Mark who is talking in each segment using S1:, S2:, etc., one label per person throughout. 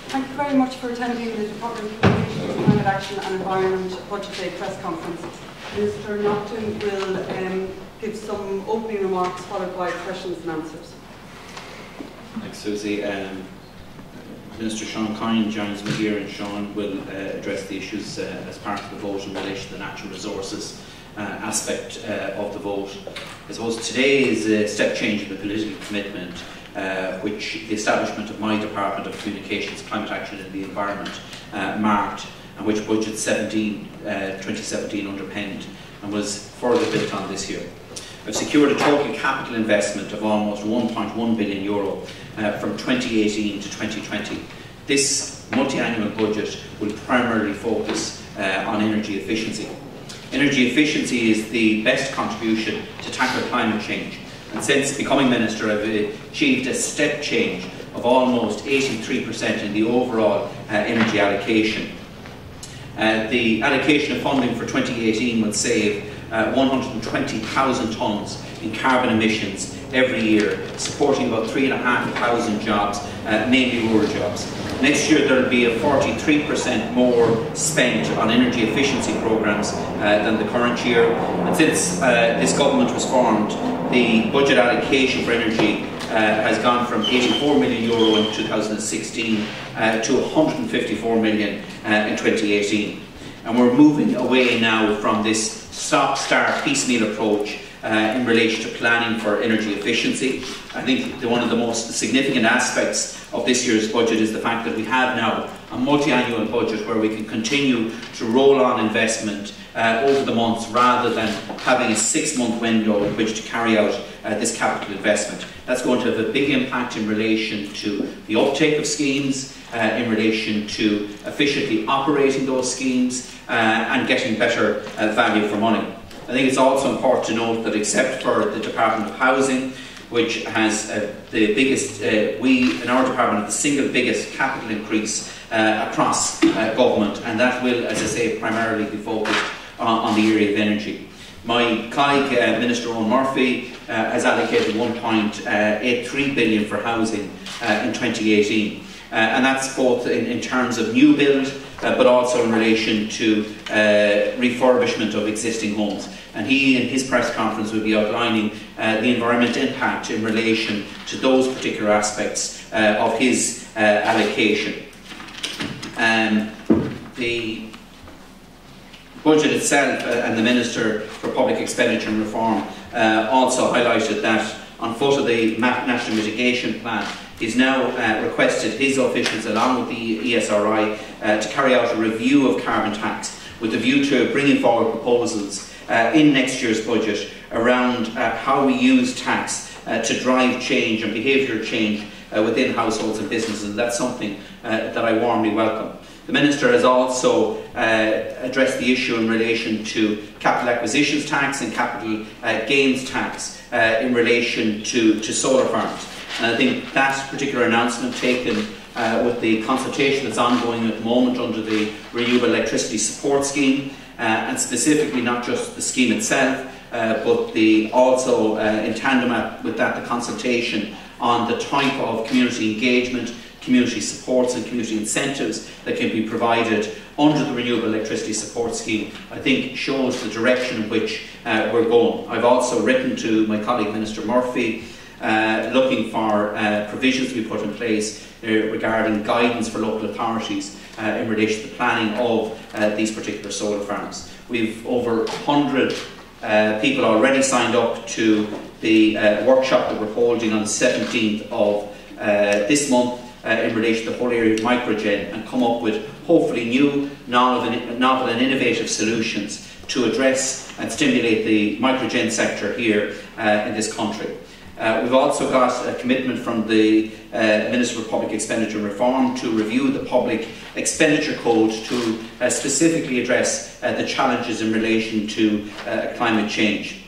S1: Thank you very much for attending the Department of Communications, Climate Action and Environment Budget Day press conference. Mr. Naughten will give some opening remarks followed by questions and answers.
S2: Thanks, Susie. Minister Sean Kine joins me here, and Sean will address the issues as part of the vote in relation to the natural resources aspect of the vote. I suppose today is a step change in the political commitment which the establishment of my Department of Communications, Climate Action and the Environment marked, and which Budget 2017 underpinned and was further built on this year. I've secured a total capital investment of almost €1.1 billion from 2018 to 2020. This multi-annual budget will primarily focus on energy efficiency. Energy efficiency is the best contribution to tackle climate change, and since becoming Minister I've achieved a step change of almost 83% in the overall energy allocation. The allocation of funding for 2018 will save 120,000 tonnes in carbon emissions every year, supporting about 3,500 jobs, mainly rural jobs. Next year there will be a 43% more spent on energy efficiency programmes than the current year. And since this government was formed, the budget allocation for energy has gone from €84 million in 2016 to €154 million in 2018. And we're moving away now from this stop-start piecemeal approach in relation to planning for energy efficiency. I think one of the most significant aspects of this year's budget is the fact that we have now a multi-annual budget where we can continue to roll on investment over the months rather than having a 6-month window in which to carry out this capital investment. That's going to have a big impact in relation to the uptake of schemes, in relation to efficiently operating those schemes and getting better value for money. I think it's also important to note that except for the Department of Housing, which has the biggest, we in our department have the single biggest capital increase across government, and that will, as I say, primarily be focused on the area of energy. My colleague, Minister Owen Murphy, has allocated €1.83 billion for housing in 2018. And that's both in terms of new build, but also in relation to refurbishment of existing homes. And he, in his press conference, will be outlining the environmental impact in relation to those particular aspects of his allocation. The budget itself and the Minister for Public Expenditure and Reform also highlighted that on foot of the National Mitigation Plan, he's now requested his officials, along with the ESRI, to carry out a review of carbon tax with a view to bringing forward proposals in next year's budget around how we use tax to drive change and behavioural change within households and businesses, and that's something that I warmly welcome. The Minister has also addressed the issue in relation to capital acquisitions tax and capital gains tax in relation to solar farms. And I think that particular announcement, taken with the consultation that's ongoing at the moment under the Renewable Electricity Support Scheme, and specifically not just the scheme itself, but also in tandem with that, the consultation on the type of community engagement, community supports and community incentives that can be provided under the Renewable Electricity Support Scheme, I think shows the direction in which we're going. I've also written to my colleague Minister Murphy looking for provisions to be put in place regarding guidance for local authorities in relation to the planning of these particular solar farms. We've over 100 people already signed up to the workshop that we're holding on the 17th of this month in relation to the whole area of microgen, and come up with hopefully new, novel and innovative solutions to address and stimulate the microgen sector here in this country. We've also got a commitment from the Minister for Public Expenditure and Reform to review the Public Expenditure Code to specifically address the challenges in relation to climate change.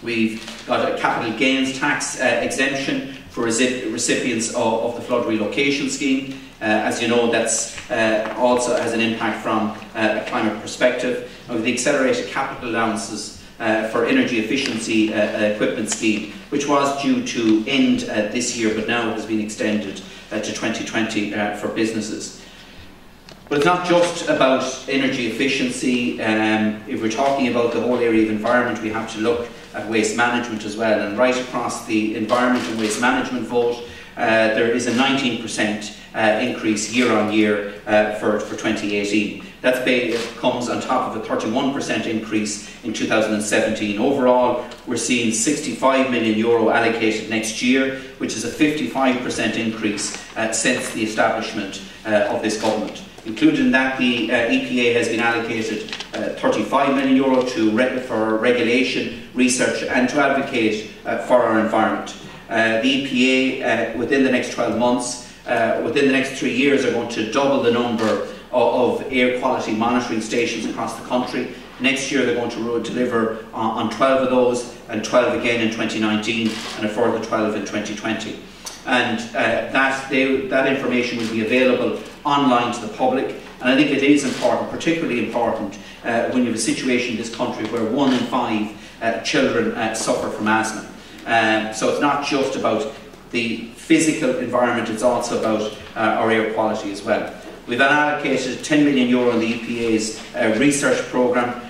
S2: We've got a capital gains tax exemption for recipients of the flood relocation scheme. As you know, that's also has an impact from a climate perspective. And with the accelerated capital allowances for energy efficiency equipment scheme, which was due to end this year but now has been extended to 2020 for businesses. But it's not just about energy efficiency. If we're talking about the whole area of environment, we have to look at waste management as well. And right across the environment and waste management vote, there is a 19% increase year on year for 2018. That comes on top of a 31% increase in 2017. Overall, we're seeing €65 million allocated next year, which is a 55% increase since the establishment of this government. Included in that, the EPA has been allocated €35 million for regulation, research and to advocate for our environment. The EPA, within the next 12 months, within the next 3 years, are going to double the number of air quality monitoring stations across the country. Next year they're going to deliver on 12 of those, and 12 again in 2019, and a further 12 in 2020. And that information will be available online to the public. And I think it is important, particularly important, when you have a situation in this country where 1 in 5 children suffer from asthma. So it's not just about the physical environment, it's also about our air quality as well. We've allocated €10 million in the EPA's research programme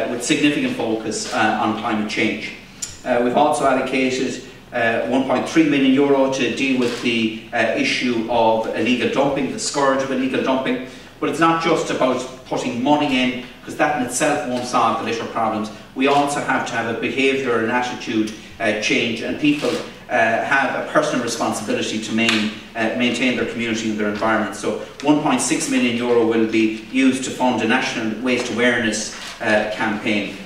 S2: with significant focus on climate change. We've also allocated €1.3 million to deal with the issue of illegal dumping, the scourge of illegal dumping. But it's not just about putting money in, because that in itself won't solve the litter problems. We also have to have a behaviour and attitude change, and people have a personal responsibility to maintain their community and their environment. So €1.6 million will be used to fund a national waste awareness campaign.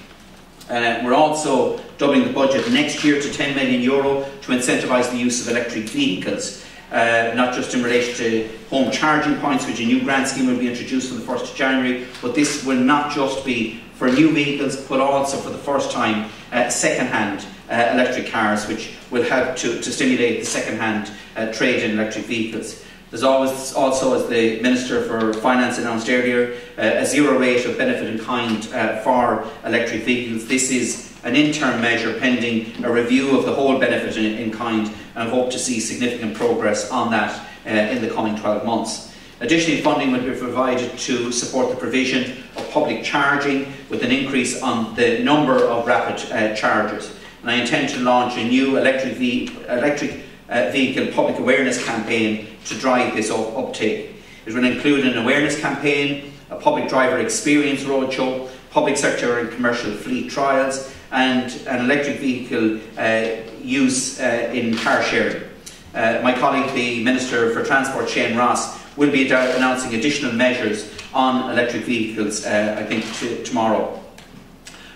S2: We're also doubling the budget next year to €10 million to incentivise the use of electric vehicles, not just in relation to home charging points, which a new grant scheme will be introduced on the 1st of January, but this will not just be for new vehicles, but also for the first time second-hand electric cars, which will help to stimulate the second-hand trade in electric vehicles. There's always also, as the Minister for Finance announced earlier, a zero rate of benefit in kind for electric vehicles. This is an interim measure pending a review of the whole benefit in kind, and I hope to see significant progress on that in the coming 12 months. Additionally, funding will be provided to support the provision of public charging, with an increase on the number of rapid chargers. And I intend to launch a new electric vehicle public awareness campaign to drive this uptake. It will include an awareness campaign, a public driver experience roadshow, public sector and commercial fleet trials, and an electric vehicle use in car sharing. My colleague, the Minister for Transport, Shane Ross, will be announcing additional measures on electric vehicles, I think, tomorrow.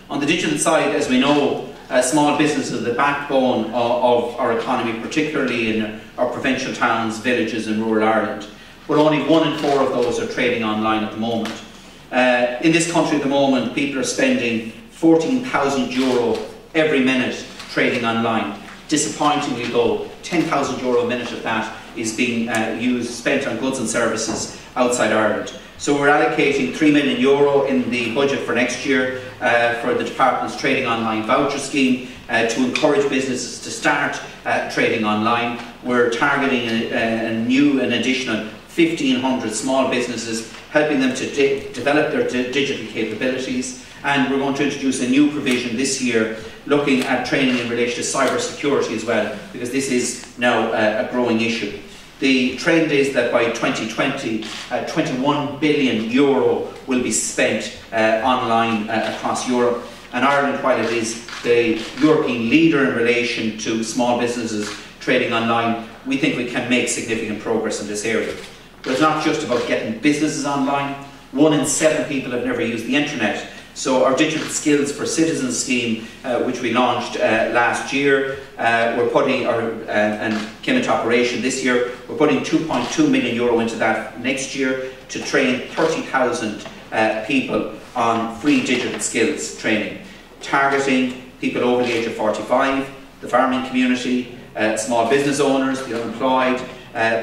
S2: On the digital side, as we know, small businesses are the backbone of our economy, particularly in our provincial towns, villages and rural Ireland. But only 1 in 4 of those are trading online at the moment. In this country at the moment, people are spending €14,000 every minute trading online. Disappointingly though, €10,000 a minute of that is being spent on goods and services outside Ireland. So we're allocating €3 million in the budget for next year for the Department's Trading Online Voucher Scheme to encourage businesses to start trading online. We're targeting an additional 1,500 small businesses, helping them to develop their digital capabilities. And we're going to introduce a new provision this year looking at training in relation to cyber security as well, because this is now a growing issue. The trend is that by 2020, €21 billion will be spent online across Europe. And Ireland, while it is the European leader in relation to small businesses trading online, we think we can make significant progress in this area. But it's not just about getting businesses online. 1 in 7 people have never used the internet. So our Digital Skills for Citizens scheme, which we launched last year, and came into operation this year, we're putting €2.2 million into that next year to train 30,000 people on free digital skills training, targeting people over the age of 45, the farming community, small business owners, the unemployed,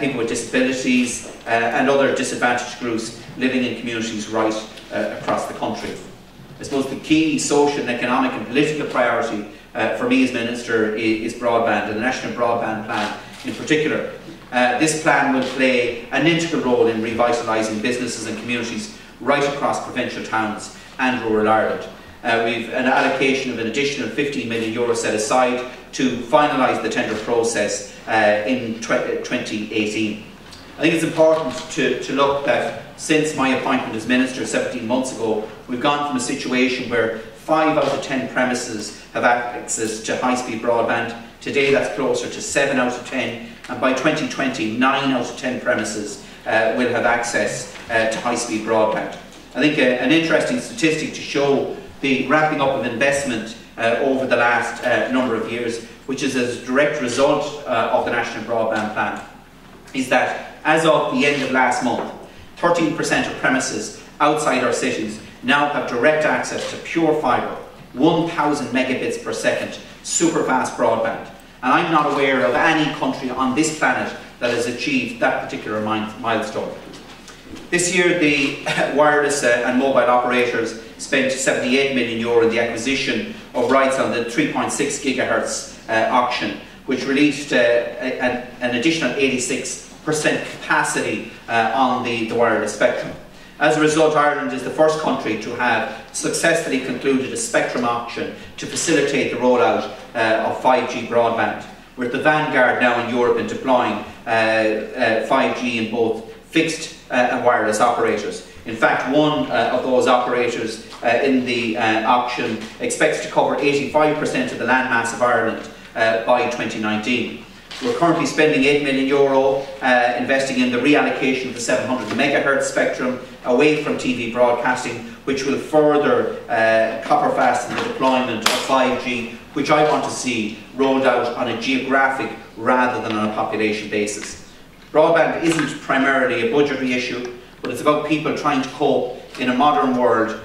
S2: people with disabilities, and other disadvantaged groups living in communities right across the country. I suppose the key social and economic and political priority for me as Minister is broadband, and the National Broadband Plan in particular. This plan will play an integral role in revitalising businesses and communities right across provincial towns and rural Ireland. We've an allocation of an additional €15 million set aside to finalise the tender process in 2018. I think it's important to look that since my appointment as Minister 17 months ago, we've gone from a situation where 5 out of 10 premises have access to high-speed broadband. Today that's closer to 7 out of 10, and by 2020, 9 out of 10 premises will have access to high-speed broadband. I think an interesting statistic to show the ramping up of investment over the last number of years, which is as a direct result of the National Broadband Plan, is that as of the end of last month, 13% of premises outside our cities now have direct access to pure fibre, 1,000 megabits per second, super fast broadband. And I'm not aware of any country on this planet that has achieved that particular milestone. This year, the wireless and mobile operators spent €78 million in the acquisition of rights on the 3.6 gigahertz auction, which released an additional 86% capacity on the wireless spectrum. As a result, Ireland is the first country to have successfully concluded a spectrum auction to facilitate the rollout of 5G broadband. We're at the vanguard now in Europe in deploying 5G in both fixed and wireless operators. In fact, one of those operators in the auction expects to cover 85% of the landmass of Ireland by 2019. We're currently spending €8 million investing in the reallocation of the 700 megahertz spectrum away from TV broadcasting, which will further copper fasten the deployment of 5G, which I want to see rolled out on a geographic rather than on a population basis. Broadband isn't primarily a budgetary issue, but it's about people trying to cope in a modern world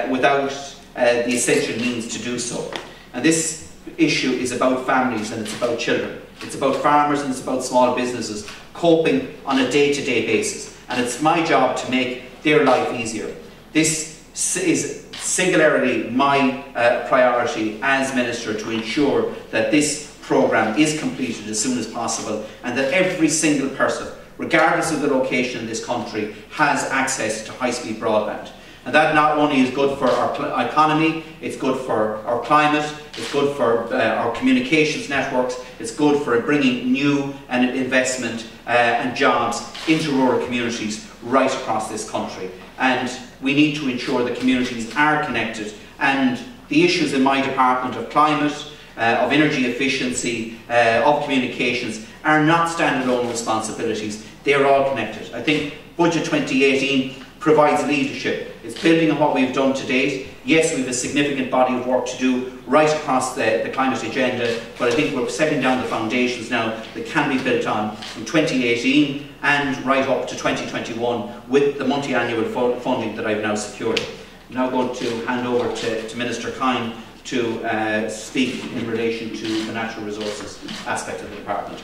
S2: without the essential means to do so. And this issue is about families and it's about children. It's about farmers and it's about small businesses coping on a day-to-day basis. And it's my job to make their life easier. This is singularly my priority as Minister, to ensure that this programme is completed as soon as possible and that every single person, regardless of the location in this country, has access to high-speed broadband. And that not only is good for our economy, it's good for our climate, it's good for our communications networks, it's good for bringing new investment and jobs into rural communities right across this country. And we need to ensure that communities are connected, and the issues in my department of climate, of energy efficiency, of communications are not standalone responsibilities. They are all connected. I think Budget 2018 provides leadership. It's building on what we've done to date. Yes, we have a significant body of work to do right across the climate agenda, but I think we're setting down the foundations now that can be built on from 2018 and right up to 2021 with the multi-annual funding that I've now secured. I'm now going to hand over to Minister Kine to speak in relation to the natural resources aspect of the department.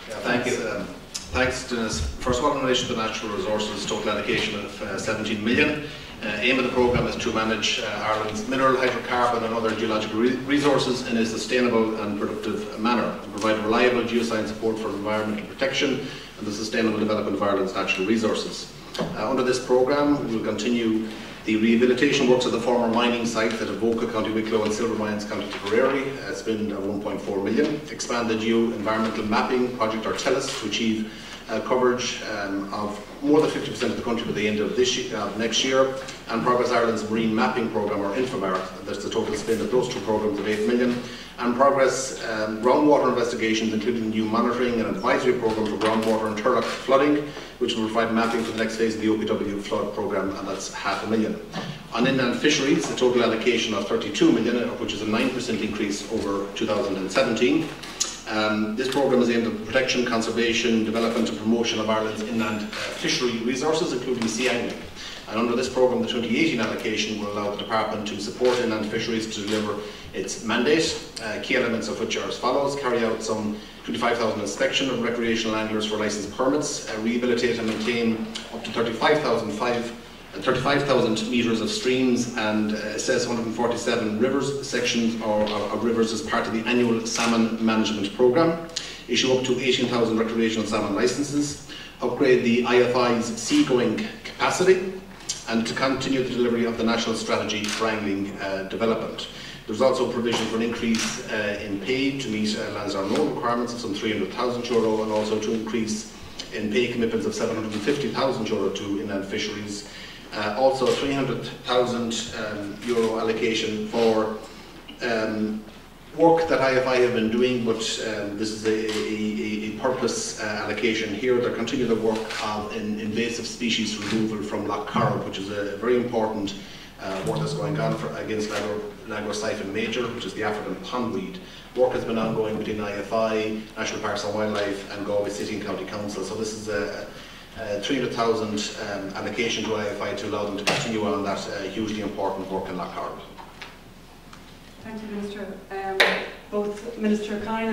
S3: Yeah, thank you. Thanks, Denis. First of all, in relation to the natural resources, total allocation of 17 million. Aim of the programme is to manage Ireland's mineral, hydrocarbon and other geological resources in a sustainable and productive manner, and provide reliable geoscience support for environmental protection and the sustainable development of Ireland's natural resources. Under this programme, we will continue the rehabilitation works of the former mining sites at Avoca, County Wicklow and Silver Mines, County Tipperary, spend 1.4 million. Expand the geo-environmental mapping project Artelis to achieve coverage of more than 50% of the country by the end of next year, and Progress Ireland's marine mapping programme, or Infomar. That's the total spend of those two programmes of 8 million. And Progress groundwater investigations, including new monitoring and advisory programme for groundwater and Turlock flooding, which will provide mapping for the next phase of the OPW flood programme, and that's $500,000. On inland fisheries, the total allocation of 32 million, which is a 9% increase over 2017. This programme is aimed at the protection, conservation, development and promotion of Ireland's inland fishery resources, including sea angling. And under this programme, the 2018 allocation will allow the Department to support inland fisheries to deliver its mandate, key elements of which are as follows: carry out some 25,000 inspection of recreational anglers for licence permits, rehabilitate and maintain up to 35,000 metres of streams, and assess 147 rivers sections of rivers as part of the annual salmon management programme. issue up to 18,000 recreational salmon licences, upgrade the IFI's seagoing capacity, and to continue the delivery of the national strategy for angling development. There's also provision for an increase in pay to meet Lansdowne Road requirements of some €300,000, and also to increase in pay commitments of €750,000 to inland fisheries. Also €300,000 allocation for work that IFI have been doing, but this is a purpose allocation here. They continue the work in invasive species removal from Loch Corrib, which is a very important work that's going on against Lagosiphon major, which is the African pondweed. Work has been ongoing between IFI, National Parks and Wildlife, and Galway City and County Council. So this is a 300,000 allocation to IFI to allow them to continue on that hugely important work in Loch Corrib.
S1: Thank you, Minister. Both Minister Kine